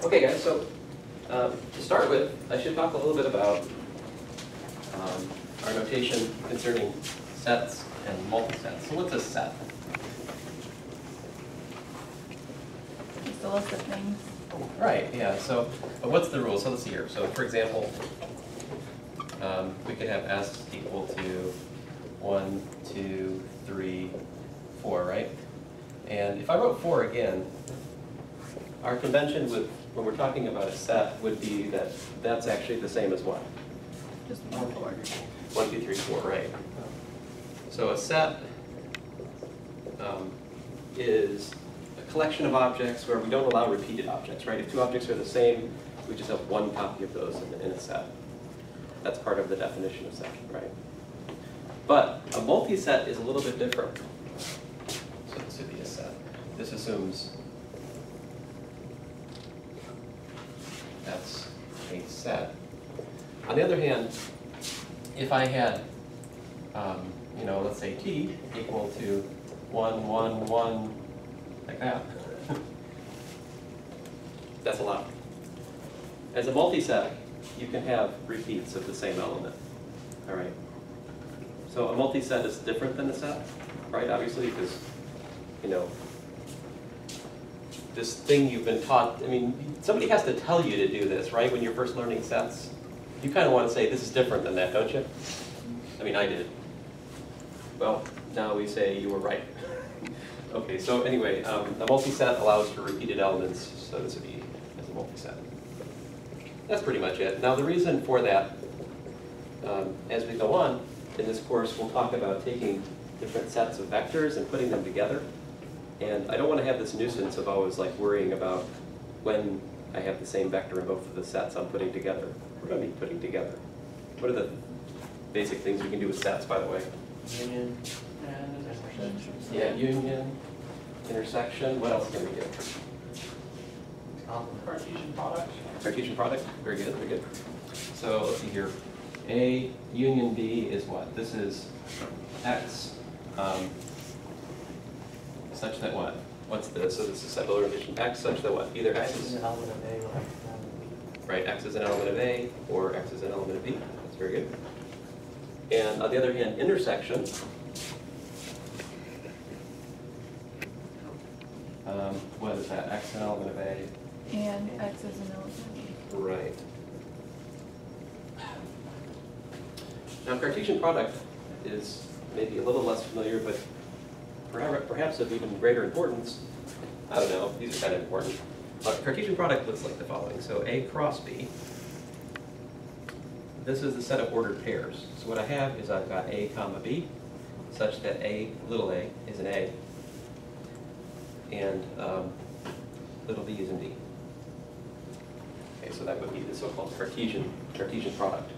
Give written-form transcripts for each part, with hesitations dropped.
Okay, guys, so to start with, I should talk a little bit about our notation concerning sets and multisets. So what's a set? Just a list of things. Right, yeah, so, but what's the rule? So let's see here. So for example, we could have S equal to 1, 2, 3, 4, right? And if I wrote 4 again, our convention with, when we're talking about a set would be that that's actually the same as what? Just 1, 4. 1, 2, 3, 4, right. So a set is a collection of objects where we don't allow repeated objects, right? If two objects are the same, we just have one copy of those in a set. That's part of the definition of set, right? But a multi-set is a little bit different. So this would be a set. This assumes that's a set. On the other hand, if I had, let's say t equal to 1, 1, 1, like that, that's allowed. As a multi-set, you can have repeats of the same element. All right. So a multi-set is different than a set, right? Obviously, because this thing you've been taught. I mean, somebody has to tell you to do this, right? When you're first learning sets, you kind of want to say this is different than that, don't you? I mean, I did. Well, now we say you were right. Okay. So anyway, a multi-set allows for repeated elements. So this would be as a multi-set. That's pretty much it. Now the reason for that, as we go on in this course, we'll talk about taking different sets of vectors and putting them together. And I don't want to have this nuisance of always like worrying about when I have the same vector in both of the sets I'm putting together. What do I mean putting together? What are the basic things we can do with sets, by the way? Union and intersection. Yeah, union, intersection. What else can we do? Cartesian product. Cartesian product. Very good, very good. So let's see here. A union B is what? This is X such that what? What's this? So this is set relation X such that what? Either X is an element of A or X is an element of B. right. X is an element of A or X is an element of B. That's very good. And on the other hand, intersection. What is that? X an element of A. And X is an element of B. Right. Now, Cartesian product is maybe a little less familiar, but perhaps of even greater importance. I don't know, these are kind of important. Cartesian product looks like the following. So A cross B, this is the set of ordered pairs. So what I have is I've got A comma B, such that A, little a, is an A, and little b is an B. Okay, so that would be the so-called Cartesian product.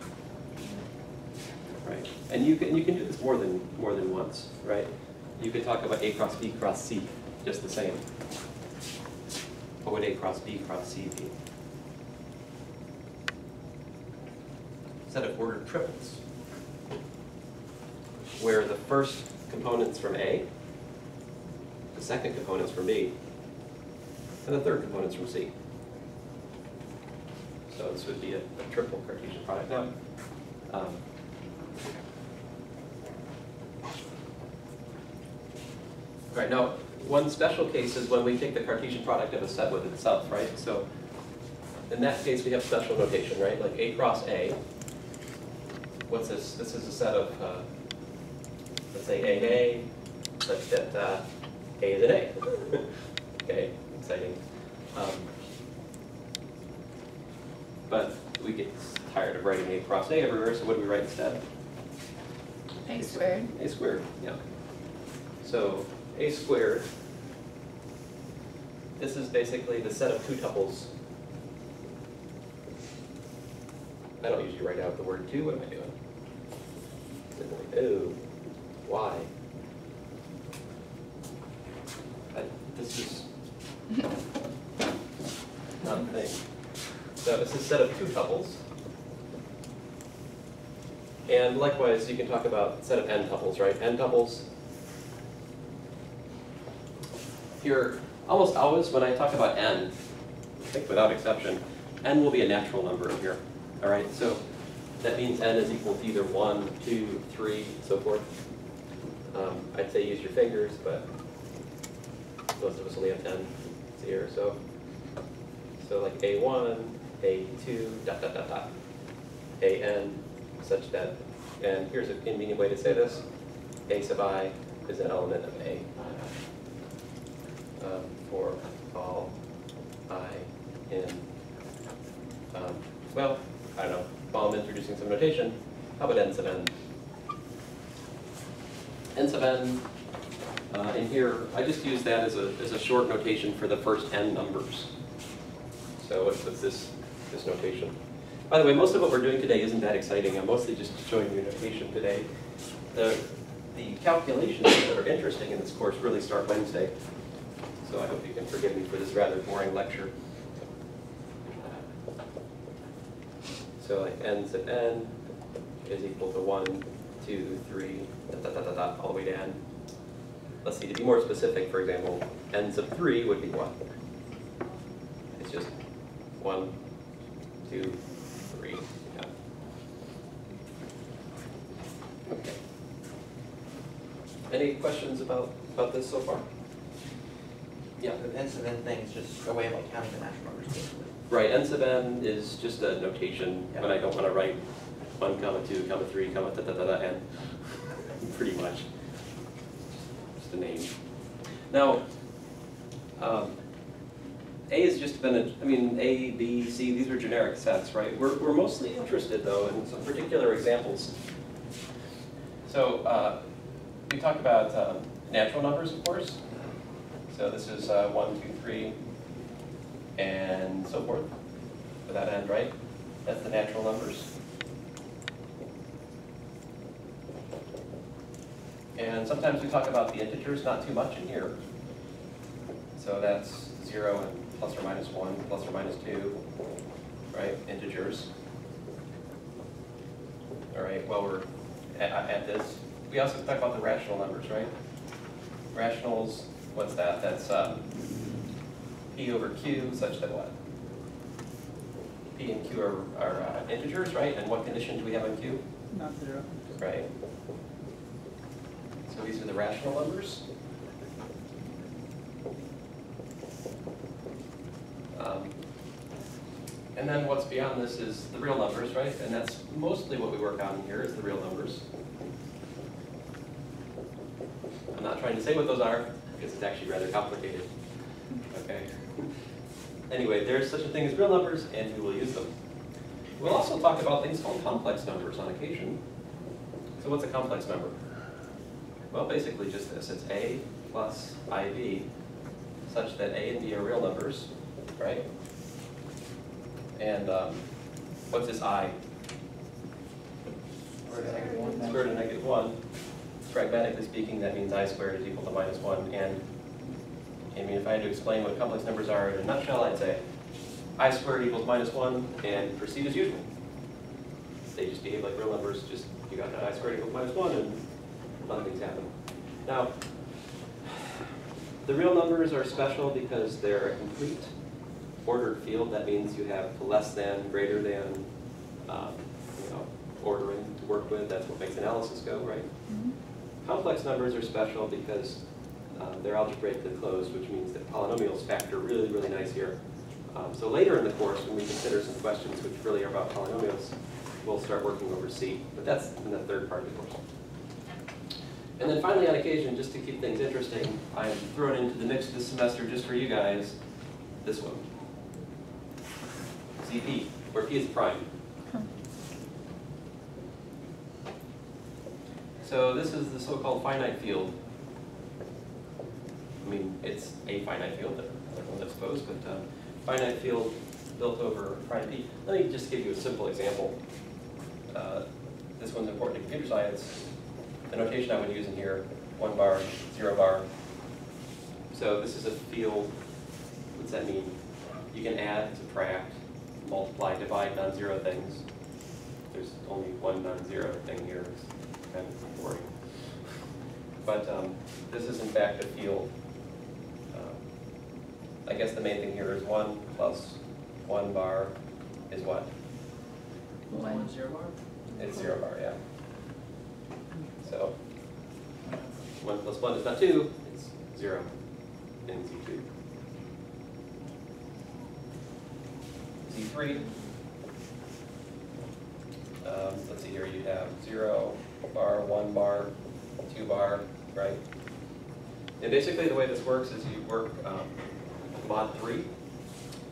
Right, and you can do this more than once, right? You could talk about A cross B cross C, just the same. What would A cross B cross C be? Set of ordered triplets, where the first component's from A, the second component's from B, and the third component's from C. So this would be a triple Cartesian product. Now, right, now, one special case is when we take the Cartesian product of a set with itself, right? So in that case, we have special notation, right? Like A cross A. What's this? This is a set of, let's say, AA, such that A is an A. Okay, exciting. But we get tired of writing A cross A everywhere, so what do we write instead? A squared. A squared, yeah. So A squared, this is basically the set of two tuples. I don't usually write out the word two. What am I doing? Oh, why? This is not a thing. So this is a set of two tuples. And likewise, you can talk about a set of n tuples, right? N tuples. Here, almost always when I talk about n, think without exception, n will be a natural number in here. All right, so that means n is equal to either 1, 2, 3, so forth. I'd say use your fingers, but most of us only have 10 here. So like a1, a2, dot, dot, dot, dot, an, such that, and here's a convenient way to say this, a sub I is an element of A for all I in, well, I don't know, while I'm introducing some notation, how about n sub n? N sub n, in here, I just use that as a short notation for the first n numbers. So what's this notation? By the way, most of what we're doing today isn't that exciting. I'm mostly just showing you notation today. The calculations that are interesting in this course really start Wednesday. So I hope you can forgive me for this rather boring lecture. So like n sub n is equal to 1, 2, 3, dot, dot, dot, dot, dot, all the way to n. Let's see, to be more specific, for example, n sub 3 would be what? It's just 1, 2, 3. Yeah. Okay. Any questions about this so far? Yeah. The n sub n thing is just a way of like counting the natural numbers, basically. Right, n sub n is just a notation when I don't want to write 1, 2, 3, da, da, da, da, n. Pretty much. Just a name. Now, A has just been, A, B, C, these are generic sets, right? We're mostly interested, though, in some particular examples. So we talked about natural numbers, of course. So this is 1, 2, 3, and so forth, for that end, right? That's the natural numbers. And sometimes we talk about the integers, not too much in here. So that's 0 and plus or minus 1, plus or minus 2, right? Integers. All right, while we're at this, we also talk about the rational numbers, right? Rationals, what's that? That's P over Q, such that what? P and Q are integers, right? And what condition do we have on Q? Not 0. Right. So these are the rational numbers. And then what's beyond this is the real numbers, right? And that's mostly what we work on here is the real numbers. I'm not trying to say what those are, because it's actually rather complicated. Okay. Anyway, there's such a thing as real numbers, and we will use them. We'll also talk about things called complex numbers on occasion. So what's a complex number? Well, basically just this. It's A plus IB, such that A and B are real numbers, right? And what's this I? Square root of -1. Square root of -1. Pragmatically speaking, that means I squared is equal to -1. And if I had to explain what complex numbers are in a nutshell, I'd say I squared equals -1 and proceed as usual. They just behave like real numbers, just you got that I squared equals -1 and nothing's happened. Now, the real numbers are special because they're a complete ordered field. That means you have less than, greater than, ordering to work with. That's what makes analysis go, right? Mhm. Complex numbers are special because they're algebraically closed, which means that polynomials factor really, really nice here. So later in the course, when we consider some questions which really are about polynomials, we'll start working over C. But that's in the third part of the course. And then finally, on occasion, just to keep things interesting, I'm throwing into the mix this semester just for you guys, this one. CP, where P is prime. So this is the so-called finite field. It's a finite field, I suppose, but finite field built over prime P. Let me just give you a simple example. This one's important in computer science. The notation I would use in here, 1 bar, 0 bar. So this is a field. What's that mean? You can add, subtract, multiply, divide non-zero things. There's only one non-zero thing here. It's kind of boring. But this is in fact a field. I guess the main thing here is 1 plus 1 bar is what? 1. 0 bar? It's 0 bar, yeah. So 1 plus 1 is not 2, it's 0 in Z2. Z3, let's see here, you have 0 bar, 1 bar, 2 bar, right? And basically the way this works is you work mod 3.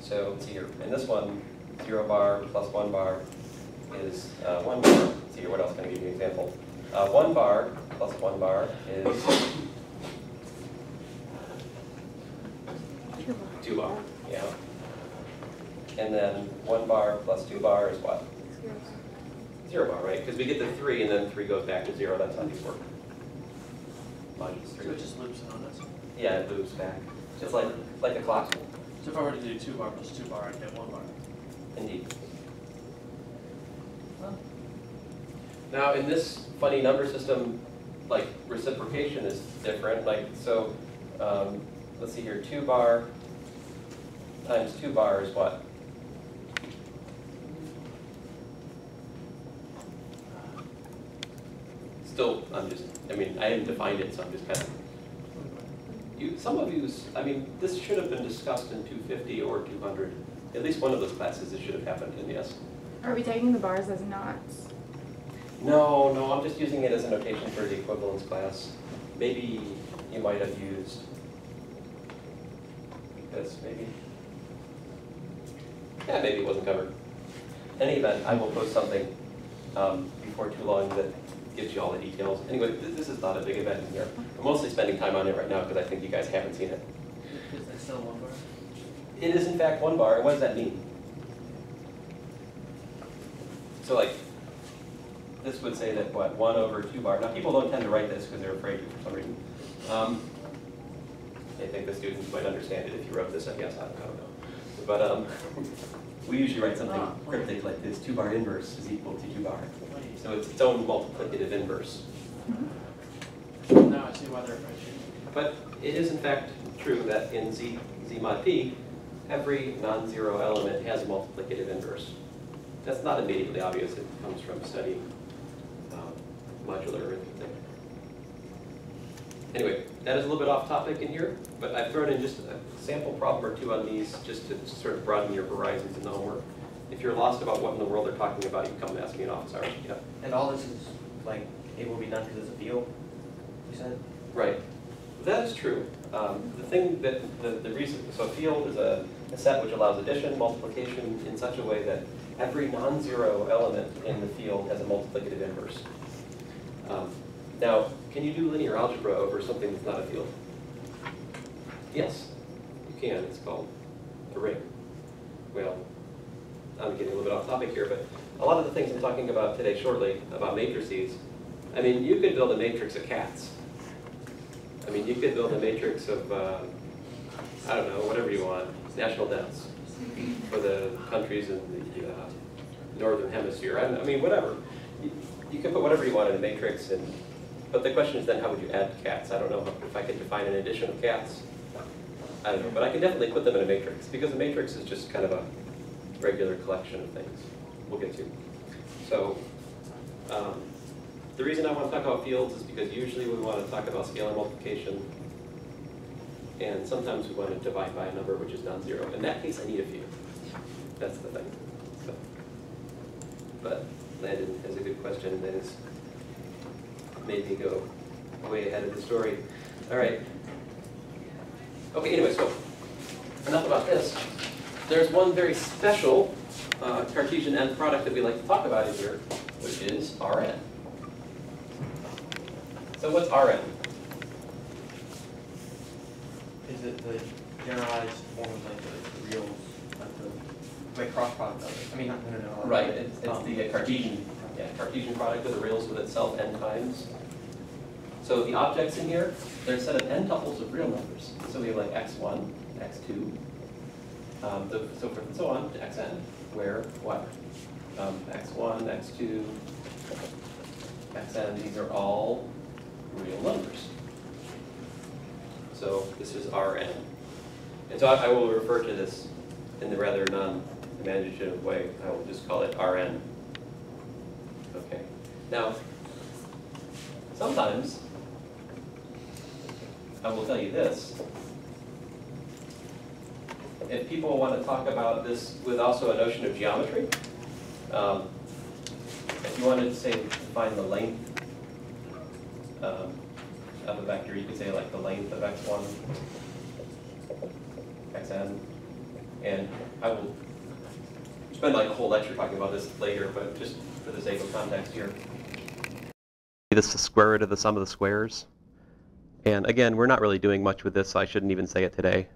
So let's see here, in this one, 0 bar plus 1 bar is 1 bar. Let's see here, what else can I give you an example? 1 bar plus 1 bar is 2 bar, yeah. And then 1 bar plus 2 bar is what? 0 bar, right? Because we get the 3 and then 3 goes back to 0, that's how these work. Modulus 3. So it just loops on this? Yeah, it loops back. Just like a clock. So if I were to do 2 bar plus 2 bar, I'd get 1 bar. Indeed. Now, in this funny number system, like reciprocation is different. Like so, let's see here. 2 bar times 2 bar is what? Still, I mean, I haven't defined it, so I'm just kind of. Some of you, I mean, this should have been discussed in 250 or 200. At least one of those classes, it should have happened in, yes. Are we taking the bars as knots? No, I'm just using it as a notation for the equivalence class. Maybe you might have used this, maybe. Yeah, maybe it wasn't covered. In any event, I will post something before too long that gives you all the details. Anyway, this is not a big event in here. I'm mostly spending time on it right now because I think you guys haven't seen it. Is that still 1 bar? It is in fact 1 bar, and what does that mean? So like, this would say that what, 1 over 2 bar. Now people don't tend to write this because they're afraid to for some reason. I think the students might understand it if you wrote this, I guess, I don't know. But we usually write something cryptic like this: 2 bar inverse is equal to 2 bar. So it's its own multiplicative inverse. Now I see why they're afraid. But it is in fact true that in Z mod P, every non-zero element has a multiplicative inverse. That's not immediately obvious. It comes from studying modular arithmetic. Anyway, that is a little bit off topic in here, but I've thrown in just a sample problem or two on these just to sort of broaden your horizons in the homework. If you're lost about what in the world they're talking about, you can come and ask me in office hours. Yeah. And all this is like able to be done because it's a field, you said? Right. That is true. The thing that the reason, so a field is a set which allows addition, multiplication in such a way that every non-zero element in the field has a multiplicative inverse. Now, can you do linear algebra over something that's not a field? Yes, you can. It's called a ring. Well, I'm getting a little bit off topic here, but a lot of the things I'm talking about today shortly about matrices, I mean, you could build a matrix of cats. I mean, you could build a matrix of, I don't know, whatever you want, national debts for the countries in the northern hemisphere. I mean, whatever. You can put whatever you want in a matrix, but the question is then how would you add cats? I don't know if I could define an addition of cats. I don't know, but I can definitely put them in a matrix because a matrix is just kind of a regular collection of things. We'll get to. So the reason I want to talk about fields is because usually we want to talk about scalar multiplication, and sometimes we want to divide by a number which is non-zero. In that case, I need a field. That's the thing. So, but Landon has a good question that has made me go way ahead of the story. All right. Okay, anyway, so enough about this. There's one very special Cartesian end product that we like to talk about in here, which is Rn. So what's Rn? Is it the generalized form of like the reals, like the cross product of it? I mean, no. Right, it's the Cartesian product of the reals with itself n times. So the objects in here, they're a set of n tuples of real numbers. So we have like x1, x2, so forth and so on to xn, where what? X1, x2, xn, these are all real numbers. So this is Rn. And so I will refer to this in the rather non-imaginative way. I will just call it Rn. Okay. Now, sometimes I will tell you this. If people want to talk about this with also a notion of geometry, if you wanted to say find the length of a vector, you could say like the length of x1, xn, and I will spend like a whole lecture talking about this later, but just for the sake of context here. This is the square root of the sum of the squares. And again, we're not really doing much with this, so I shouldn't even say it today.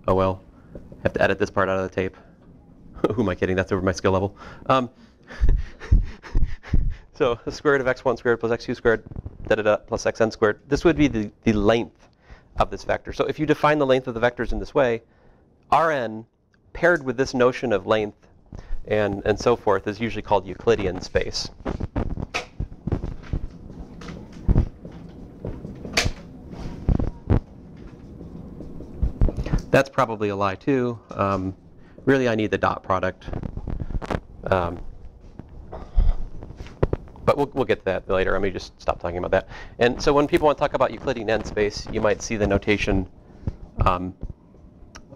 Oh well, I have to edit this part out of the tape. Who am I kidding? That's over my skill level. So the square root of x1 squared plus x2 squared, plus xn squared. This would be the length of this vector. So if you define the length of the vectors in this way, Rn paired with this notion of length and so forth is usually called Euclidean space. That's probably a lie too. Really, I need the dot product. But we'll get to that later. Let me just stop talking about that. And so when people want to talk about Euclidean n space, you might see the notation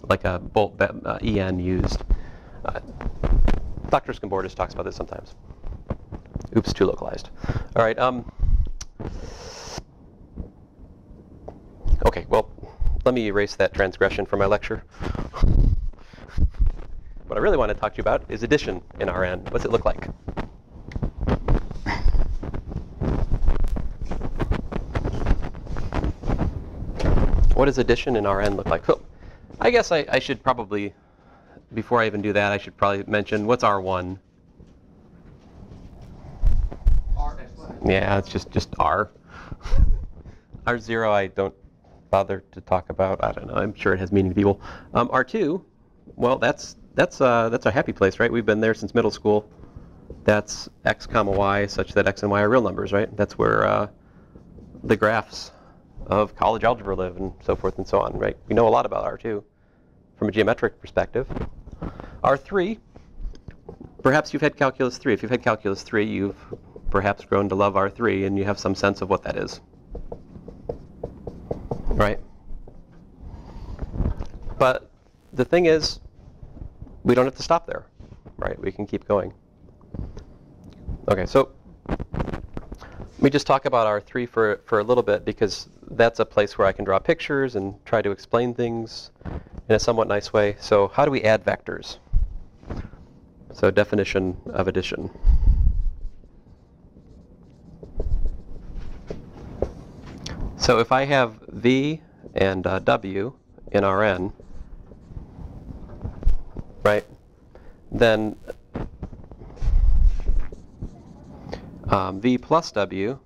like a bolt en used. Dr. Skimbourdis talks about this sometimes. Oops, too localized. All right. Okay, well, let me erase that transgression from my lecture. What I really want to talk to you about is addition in Rn. What's it look like? What does addition in Rn look like? So, I guess I should probably, before I even do that, I should probably mention what's R1. Yeah, it's just R. R0 I don't bother to talk about. I don't know. I'm sure it has meaning to people. R2, well, that's a happy place, right? We've been there since middle school. That's x comma y such that x and y are real numbers, right? That's where the graphs of college algebra live and so forth and so on, right? We know a lot about R2 from a geometric perspective. R3, perhaps you've had calculus 3. If you've had calculus 3, you've perhaps grown to love R3 and you have some sense of what that is, right? But the thing is, we don't have to stop there, right? We can keep going. Okay, so let me just talk about R3 for a little bit, because that's a place where I can draw pictures and try to explain things in a somewhat nice way. So how do we add vectors? So definition of addition. So if I have V and W in Rn, right, then V plus W,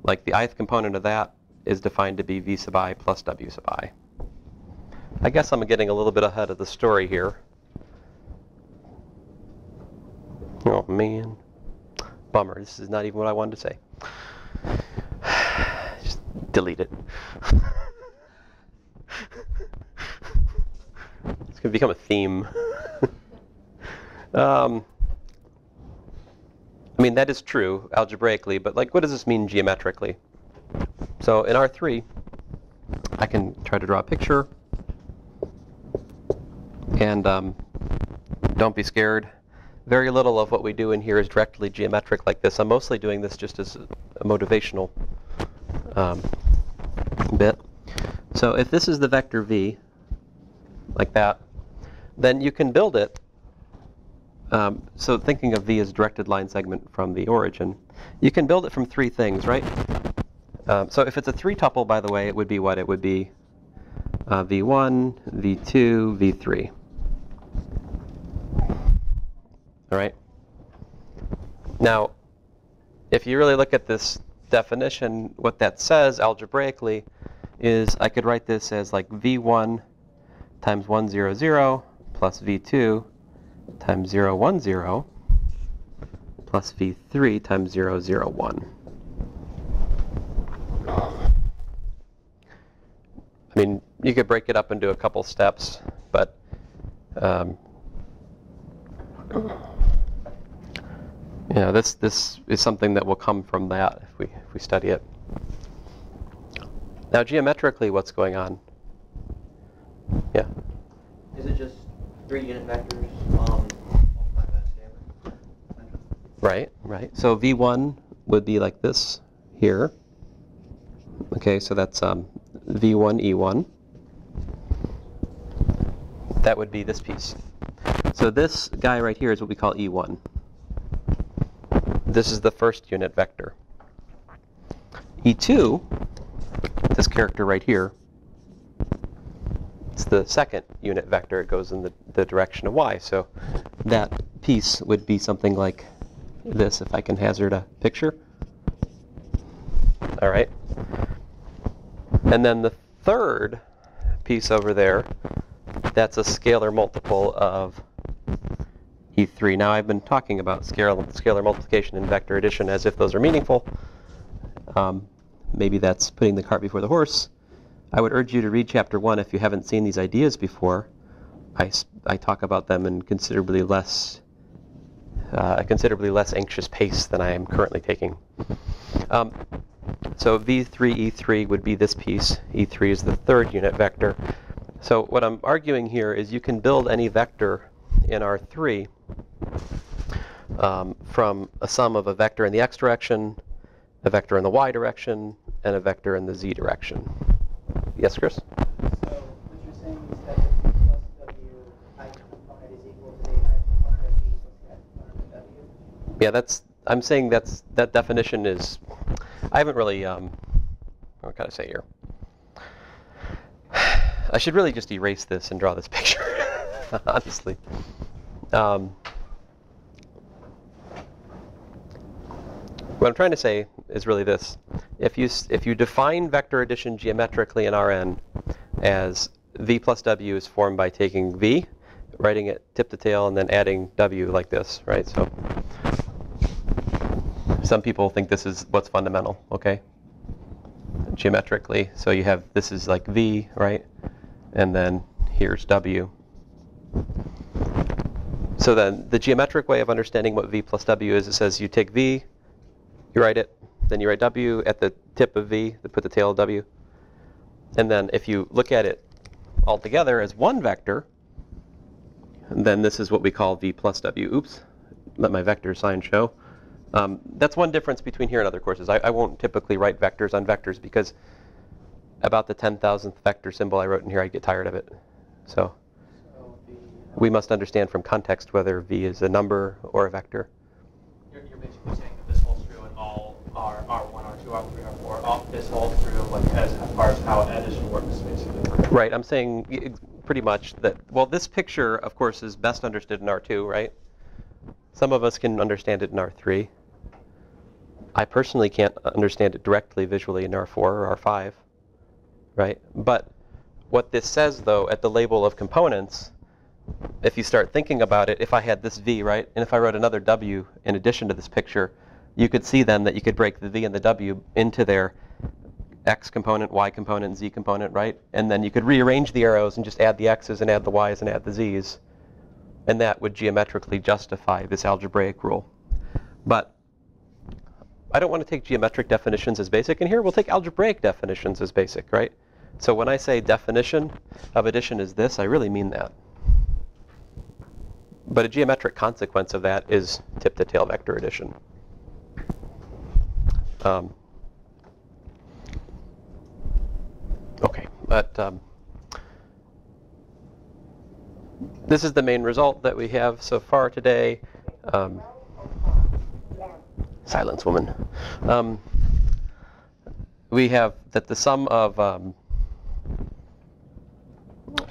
like the ith component of that, is defined to be V sub I plus W sub I. I guess I'm getting a little bit ahead of the story here. Oh man, bummer. This is not even what I wanted to say. Just delete it. It's going to become a theme. I mean, that is true algebraically, but like, what does this mean geometrically? So in R3, I can try to draw a picture. And don't be scared. Very little of what we do in here is directly geometric like this. I'm mostly doing this just as a motivational bit. So if this is the vector V, like that, then you can build it. So thinking of V as a directed line segment from the origin, you can build it from three things, right? So if it's a three-tuple, by the way, it would be what? It would be V1, V2, V3. All right? Now, if you really look at this definition, what that says algebraically is I could write this as like V1 times 1, 0, 0 plus V2 times 0, 1, 0 plus V3 times 0, 0, 1. I mean, you could break it up into a couple steps, but you know, this is something that will come from that if we study it. Now, geometrically, what's going on? Yeah. Is it just 3 unit vectors multiplied by standard? Right, right. So V1 would be like this here. Okay, so that's V1, E1. That would be this piece. So this guy right here is what we call E1. This is the first unit vector. E2, this character right here, it's the second unit vector. It goes in the direction of y. So that piece would be something like this, if I can hazard a picture. All right. And then the third piece over there, that's a scalar multiple of E3. Now, I've been talking about scalar multiplication and vector addition as if those are meaningful. Maybe that's putting the cart before the horse. I would urge you to read chapter 1 if you haven't seen these ideas before. I talk about them in a considerably less anxious pace than I am currently taking. So V3, E3 would be this piece. E3 is the third unit vector. So what I'm arguing here is you can build any vector in R3 from a sum of a vector in the x direction, a vector in the y direction, and a vector in the z direction. Yes, Chris? So what you're saying is that the v plus w I component is equal to the I component of v plus the I component of w? Yeah, I'm saying that definition is, I haven't really, what can I say here? I should really just erase this and draw this picture, honestly. What I'm trying to say is really this. If you define vector addition geometrically in Rn as v plus w is formed by taking v, writing it tip to tail, and then adding w like this, right? So some people think this is what's fundamental, okay? Geometrically, so you have, this is like v, right? And then here's w. So then the geometric way of understanding what v plus w is, it says you take v, you write it, then you write w at the tip of v, put the tail of w. And then if you look at it all together as one vector, then this is what we call v plus w. Oops, let my vector sign show. That's one difference between here and other courses. I won't typically write vectors on vectors because about the 10,000th vector symbol I wrote in here, I get tired of it. So we must understand from context whether v is a number or a vector. You're basically saying that this holds true in all R1, R2, R3, R4. All this holds true like as far as how addition works, basically. Right. I'm saying pretty much that. Well, this picture, of course, is best understood in R2, right? Some of us can understand it in R3. I personally can't understand it directly visually in R4 or R5, right? But what this says, though, at the label of components, if you start thinking about it, if I had this v, right, and if I wrote another w in addition to this picture, you could see then that you could break the v and the w into their x component, y component, z component, right? And then you could rearrange the arrows and just add the x's and add the y's and add the z's. And that would geometrically justify this algebraic rule. But I don't want to take geometric definitions as basic. And here we'll take algebraic definitions as basic, right? So when I say definition of addition is this, I really mean that. But a geometric consequence of that is tip-to-tail vector addition. Okay, but this is the main result that we have so far today. Silence, woman. We have that the sum of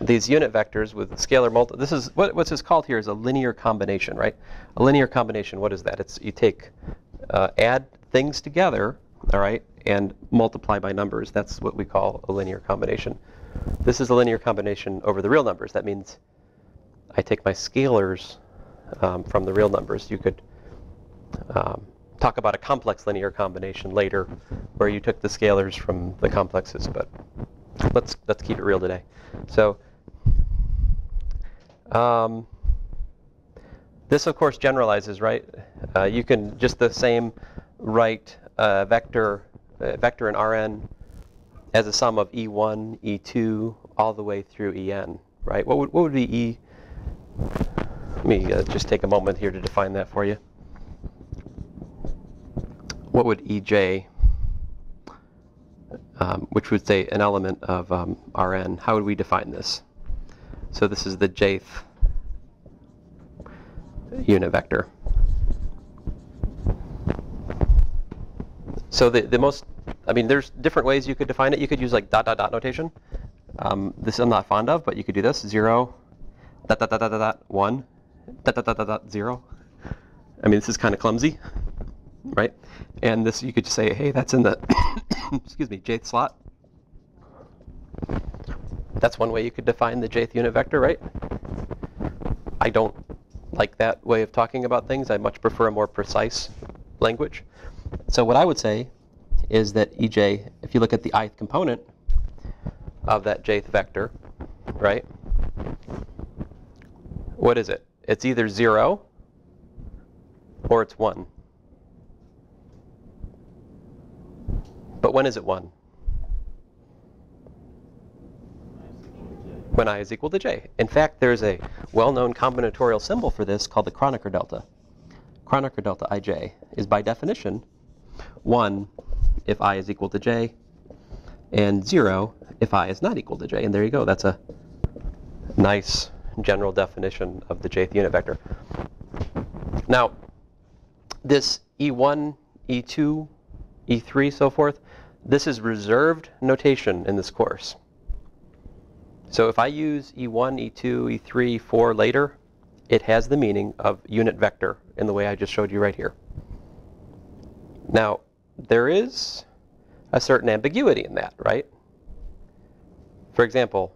these unit vectors with scalar multiple. This is what's this called here is a linear combination, right? A linear combination. What is that? It's you take add things together, all right, and multiply by numbers. That's what we call a linear combination. This is a linear combination over the real numbers. That means I take my scalars from the real numbers. You could talk about a complex linear combination later, where you took the scalars from the complexes, but let's let's keep it real today. So this of course generalizes, right? You can just the same write vector in Rn as a sum of E1, E2, all the way through En, right? What would be E? Let me just take a moment here to define that for you. What would Ej, which would say an element of Rn, how would we define this? So this is the jth unit vector. So the most, I mean, there's different ways you could define it. You could use like dot dot dot notation. This I'm not fond of, but you could do this: 0, dot dot dot dot dot 1, dot dot dot dot dot 0. I mean, this is kind of clumsy, right? And this you could just say, hey, that's in the excuse me, jth slot. That's one way you could define the jth unit vector, right? I don't like that way of talking about things. I much prefer a more precise language. So what I would say is that Ej, if you look at the ith component of that jth vector, right? What is it? It's either 0 or it's 1. But when is it 1? When I is equal to j. In fact, there's a well-known combinatorial symbol for this called the Kronecker delta. Kronecker delta ij is by definition 1 if I is equal to j, and 0 if I is not equal to j. And there you go. That's a nice general definition of the jth unit vector. Now, this E1, E2, E3, so forth, this is reserved notation in this course. So if I use E1, E2, E3, E4 later, it has the meaning of unit vector in the way I just showed you right here. Now, there is a certain ambiguity in that, right? For example,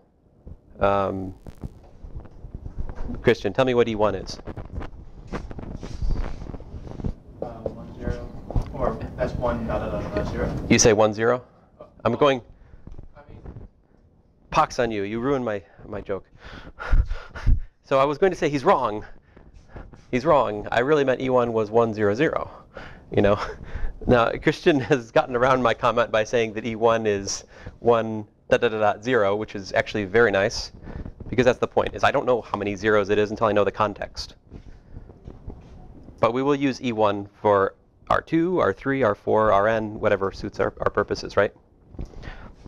Christian, tell me what E1 is. 1, 0, or that's 1 dot dot dot dot 0. You say 1, 0? I'm going, I mean, pox on you. You ruined my joke. So I was going to say he's wrong. He's wrong. I really meant E1 was 1, 0, 0. You know? Now, Christian has gotten around my comment by saying that E1 is 1 dot dot dot dot 0, which is actually very nice, because that's the point, is I don't know how many zeros it is until I know the context. But we will use E1 for R2, R3, R4, Rn, whatever suits our purposes, right?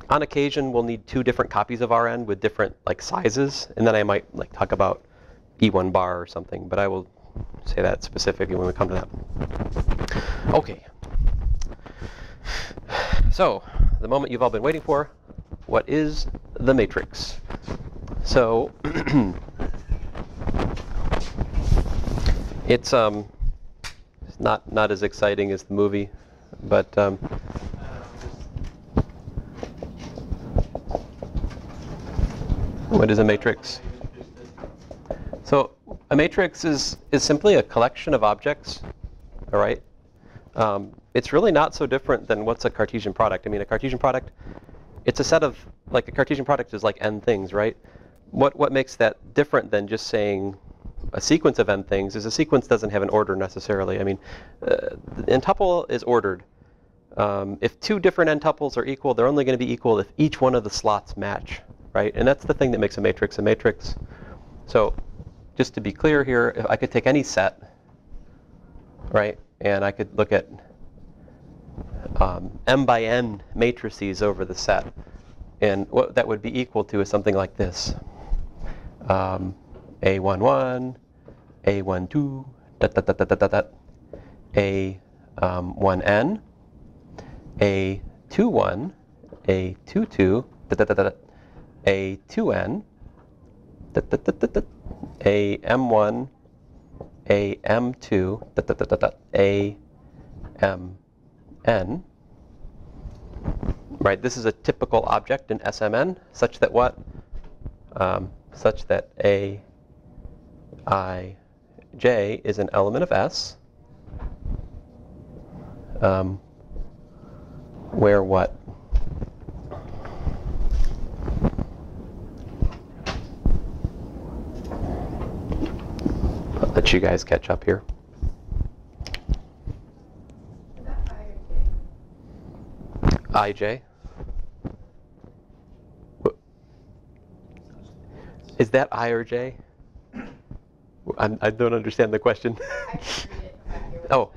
On occasion, we'll need 2 different copies of Rn with different like sizes, and then I might like talk about E1 bar or something, but I will say that specifically when we come to that. Okay. So, the moment you've all been waiting for, what is the matrix? So, it's not as exciting as the movie, but what is a matrix? So a matrix is simply a collection of objects, all right? It's really not so different than what's a Cartesian product. I mean, a Cartesian product, it's a set of, like a Cartesian product is like n things, right? What makes that different than just saying a sequence of n things is a sequence doesn't have an order necessarily. I mean, n tuple is ordered. If 2 different n tuples are equal, they're only going to be equal if each one of the slots match, right? And that's the thing that makes a matrix a matrix. So just to be clear here, if I could take any set, right, and I could look at m by n matrices over the set, and what that would be equal to is something like this. A11, A12, dot, dot, dot, dot, dot, dot, A1n, A21, A22, dot, dot, dot, dot, A2n, dot, dot, dot, dot, dot, AM1, AM2, dot, dot, dot, dot, dot, AMN. Right, this is a typical object in SMN, such that what? Such that Aij is an element of S, where what? Let you guys catch up here. Is that I or J? IJ. Is that I or J? I don't understand the question. I can read it back here. Oh,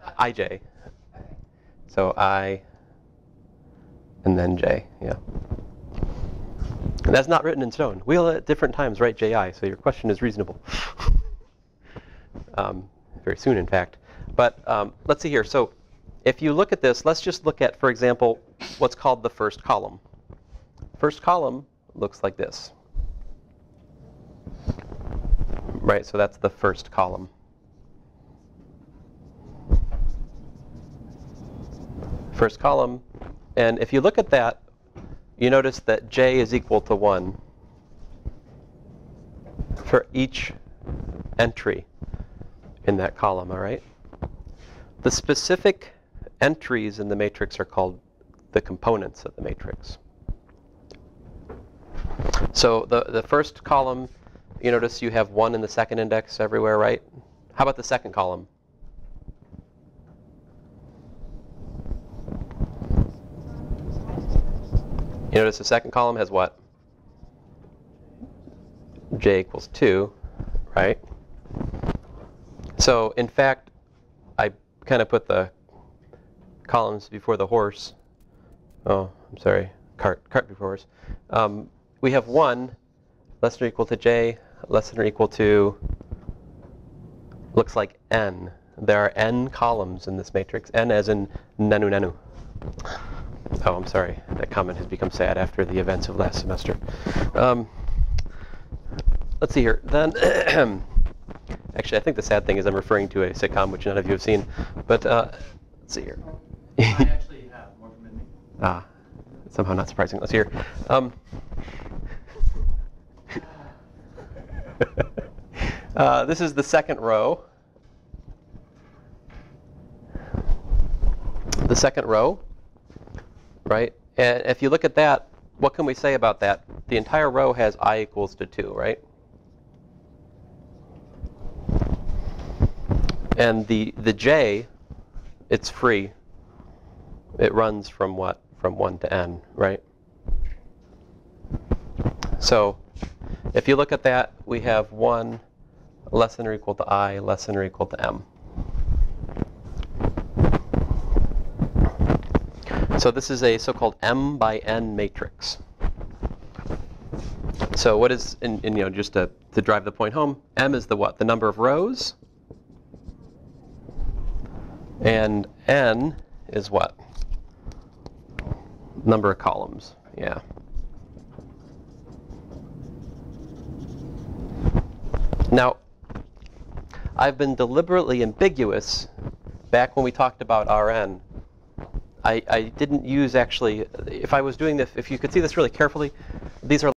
but- IJ. Okay. So I and then J, yeah. And that's not written in stone. We'll at different times write JI, so your question is reasonable. Very soon, in fact. But let's see here. So if you look at this, let's just look at, for example, what's called the first column. First column looks like this. Right, so that's the first column. First column. And if you look at that, you notice that J is equal to 1 for each entry in that column, all right? The specific entries in the matrix are called the components of the matrix. So the first column, you notice you have 1 in the second index everywhere, right? How about the second column? You notice the second column has what? J equals 2, right? So in fact, I kind of put the columns before the horse. Oh, I'm sorry, cart before horse. We have 1 less than or equal to J, less than or equal to, looks like N. There are N columns in this matrix, N as in nanu nanu. Oh, I'm sorry. That comment has become sad after the events of last semester. Let's see here. Then, actually, I think the sad thing is I'm referring to a sitcom which none of you have seen. But let's see here. I actually have more from me. Ah, somehow not surprising. Let's hear. This is the second row. The second row. Right? And if you look at that, what can we say about that? The entire row has I equals to 2, right? And the J, it's free. It runs from what? From 1 to N, right? So if you look at that, we have 1 less than or equal to I, less than or equal to M. So this is a so-called M by N matrix. So what is, and you know, just to drive the point home, M is the what? The number of rows. And N is what? Number of columns, yeah. Now, I've been deliberately ambiguous back when we talked about Rn. I didn't use actually, if I was doing this, if you could see this really carefully, these are